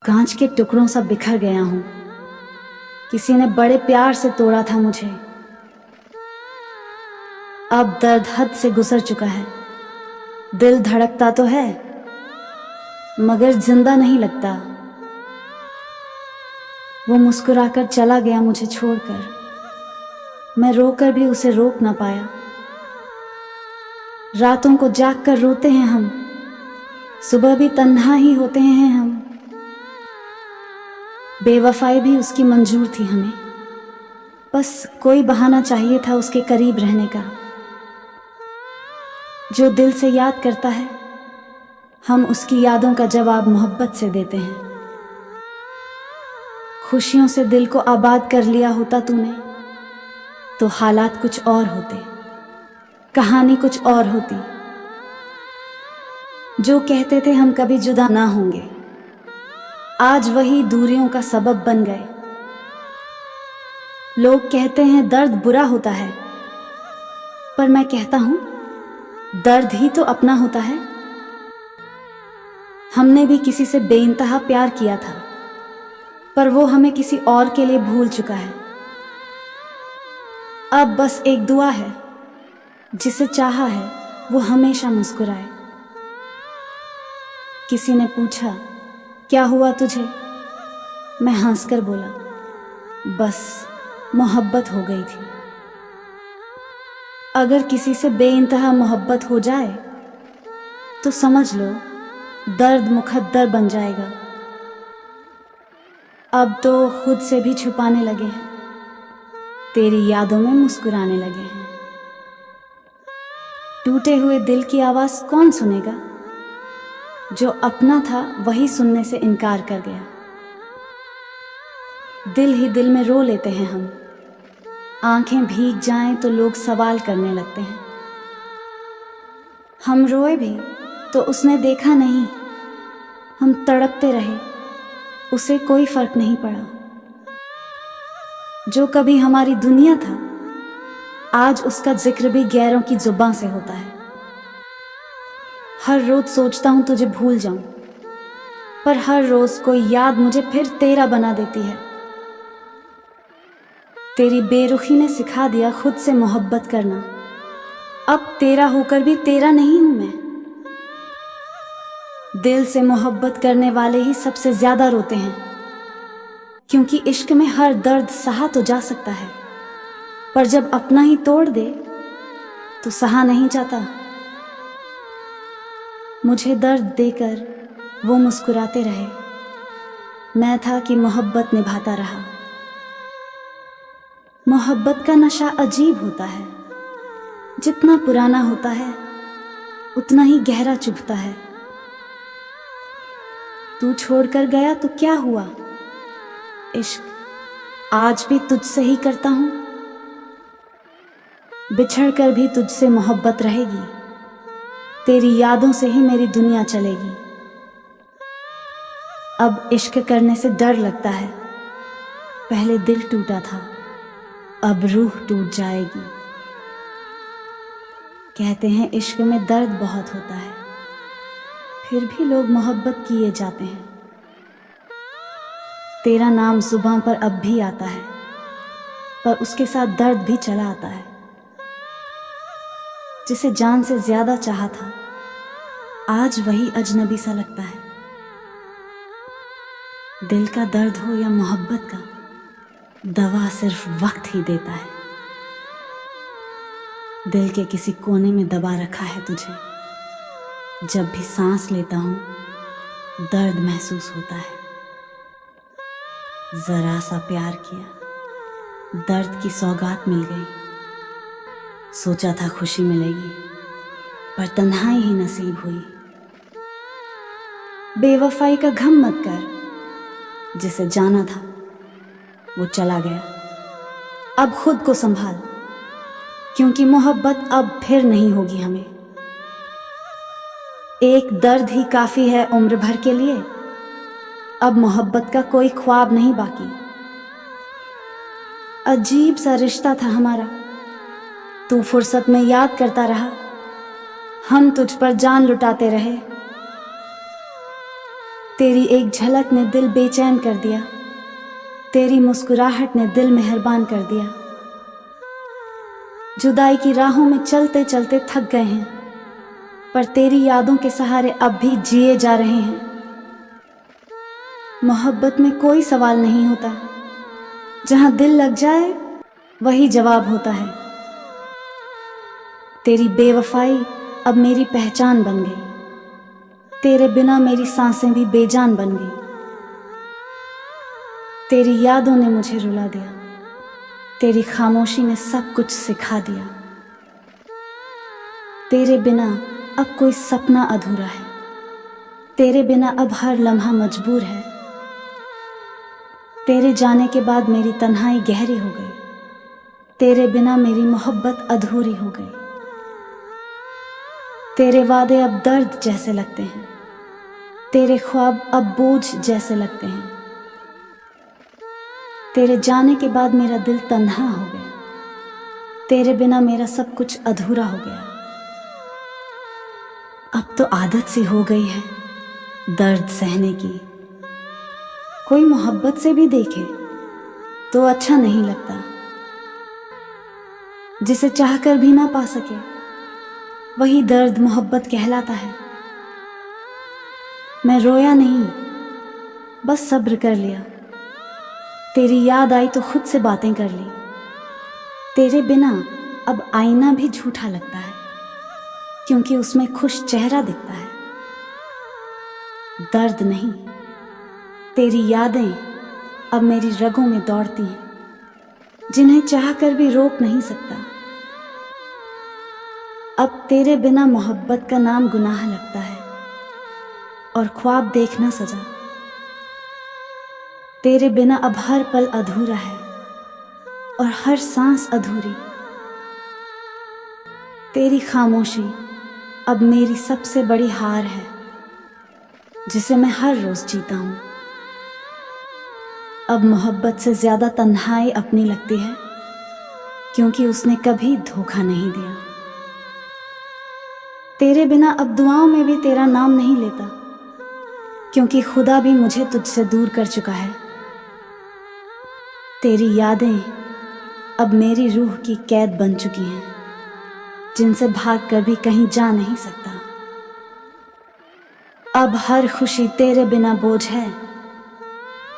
कांच के टुकड़ों सा बिखर गया हूँ। किसी ने बड़े प्यार से तोड़ा था मुझे। अब दर्द हद से गुजर चुका है। दिल धड़कता तो है मगर जिंदा नहीं लगता। वो मुस्कुराकर चला गया मुझे छोड़कर। मैं रोकर भी उसे रोक ना पाया। रातों को जाग कर रोते हैं हम, सुबह भी तन्हा ही होते हैं हम। बेवफाई भी उसकी मंजूर थी हमें, बस कोई बहाना चाहिए था उसके करीब रहने का। जो दिल से याद करता है, हम उसकी यादों का जवाब मोहब्बत से देते हैं। खुशियों से दिल को आबाद कर लिया होता तूने, तो हालात कुछ और होते, कहानी कुछ और होती। जो कहते थे हम कभी जुदा ना होंगे, आज वही दूरियों का सबब बन गए। लोग कहते हैं दर्द बुरा होता है, पर मैं कहता हूं दर्द ही तो अपना होता है। हमने भी किसी से बेइंतहा प्यार किया था, पर वो हमें किसी और के लिए भूल चुका है। अब बस एक दुआ है, जिसे चाहा है वो हमेशा मुस्कुराए। किसी ने पूछा क्या हुआ तुझे, मैं हंसकर बोला बस मोहब्बत हो गई थी। अगर किसी से बेइंतहा मोहब्बत हो जाए तो समझ लो दर्द मुकद्दर बन जाएगा। अब तो खुद से भी छुपाने लगे हैं, तेरी यादों में मुस्कुराने लगे हैं। टूटे हुए दिल की आवाज कौन सुनेगा, जो अपना था वही सुनने से इनकार कर गया। दिल ही दिल में रो लेते हैं हम, आंखें भीग जाएं तो लोग सवाल करने लगते हैं। हम रोए भी तो उसने देखा नहीं, हम तड़पते रहे उसे कोई फर्क नहीं पड़ा। जो कभी हमारी दुनिया था, आज उसका जिक्र भी गैरों की जुबान से होता है। हर रोज सोचता हूं तुझे भूल जाऊं, पर हर रोज कोई याद मुझे फिर तेरा बना देती है। तेरी बेरुखी ने सिखा दिया खुद से मोहब्बत करना, अब तेरा होकर भी तेरा नहीं हूं मैं। दिल से मोहब्बत करने वाले ही सबसे ज्यादा रोते हैं, क्योंकि इश्क में हर दर्द सहा तो जा सकता है, पर जब अपना ही तोड़ दे तो सहा नहीं जाता। मुझे दर्द देकर वो मुस्कुराते रहे, मैं था कि मोहब्बत निभाता रहा। मोहब्बत का नशा अजीब होता है, जितना पुराना होता है उतना ही गहरा चुभता है। तू छोड़कर गया तो क्या हुआ, इश्क आज भी तुझसे ही करता हूं। बिछड़कर भी तुझसे मोहब्बत रहेगी, तेरी यादों से ही मेरी दुनिया चलेगी। अब इश्क करने से डर लगता है, पहले दिल टूटा था अब रूह टूट जाएगी। कहते हैं इश्क में दर्द बहुत होता है, फिर भी लोग मोहब्बत किए जाते हैं। तेरा नाम जुबान पर अब भी आता है, पर उसके साथ दर्द भी चला आता है। जिसे जान से ज्यादा चाहा था, आज वही अजनबी सा लगता है। दिल का दर्द हो या मोहब्बत का, दवा सिर्फ वक्त ही देता है। दिल के किसी कोने में दबा रखा है तुझे, जब भी सांस लेता हूं दर्द महसूस होता है। जरा सा प्यार किया, दर्द की सौगात मिल गई। सोचा था खुशी मिलेगी, पर तन्हाई ही नसीब हुई। बेवफाई का गम मत कर, जिसे जाना था वो चला गया। अब खुद को संभाल, क्योंकि मोहब्बत अब फिर नहीं होगी हमें। एक दर्द ही काफी है उम्र भर के लिए, अब मोहब्बत का कोई ख्वाब नहीं बाकी। अजीब सा रिश्ता था हमारा, तू फुर्सत में याद करता रहा, हम तुझ पर जान लुटाते रहे। तेरी एक झलक ने दिल बेचैन कर दिया, तेरी मुस्कुराहट ने दिल मेहरबान कर दिया। जुदाई की राहों में चलते चलते थक गए हैं, पर तेरी यादों के सहारे अब भी जिए जा रहे हैं। मोहब्बत में कोई सवाल नहीं होता, जहां दिल लग जाए वही जवाब होता है। तेरी बेवफाई अब मेरी पहचान बन गई, तेरे बिना मेरी सांसें भी बेजान बन गई। तेरी यादों ने मुझे रुला दिया, तेरी खामोशी ने सब कुछ सिखा दिया। तेरे बिना अब कोई सपना अधूरा है, तेरे बिना अब हर लम्हा मजबूर है। तेरे जाने के बाद मेरी तन्हाई गहरी हो गई, तेरे बिना मेरी मोहब्बत अधूरी हो गई। तेरे वादे अब दर्द जैसे लगते हैं, तेरे ख्वाब अब बोझ जैसे लगते हैं। तेरे जाने के बाद मेरा दिल तन्हा हो गया, तेरे बिना मेरा सब कुछ अधूरा हो गया। अब तो आदत सी हो गई है दर्द सहने की, कोई मोहब्बत से भी देखे तो अच्छा नहीं लगता। जिसे चाहकर भी ना पा सके वही दर्द मोहब्बत कहलाता है। मैं रोया नहीं, बस सब्र कर लिया। तेरी याद आई तो खुद से बातें कर ली। तेरे बिना अब आईना भी झूठा लगता है, क्योंकि उसमें खुश चेहरा दिखता है। दर्द नहीं, तेरी यादें अब मेरी रगों में दौड़ती हैं, जिन्हें चाहकर भी रोक नहीं सकता। अब तेरे बिना मोहब्बत का नाम गुनाह लगता है और ख्वाब देखना सजा। तेरे बिना अब हर पल अधूरा है और हर सांस अधूरी। तेरी खामोशी अब मेरी सबसे बड़ी हार है, जिसे मैं हर रोज जीता हूं। अब मोहब्बत से ज्यादा तन्हाई अपनी लगती है, क्योंकि उसने कभी धोखा नहीं दिया। तेरे बिना अब दुआओं में भी तेरा नाम नहीं लेता, क्योंकि खुदा भी मुझे तुझसे दूर कर चुका है। तेरी यादें अब मेरी रूह की कैद बन चुकी हैं, जिनसे भाग कर भी कहीं जा नहीं सकता। अब हर खुशी तेरे बिना बोझ है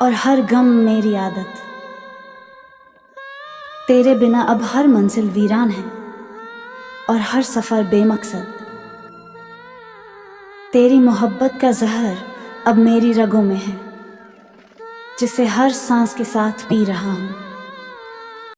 और हर गम मेरी आदत। तेरे बिना अब हर मंजिल वीरान है और हर सफर बेमकसद। तेरी मोहब्बत का जहर अब मेरी रगों में है, जिसे हर सांस के साथ पी रहा हूं।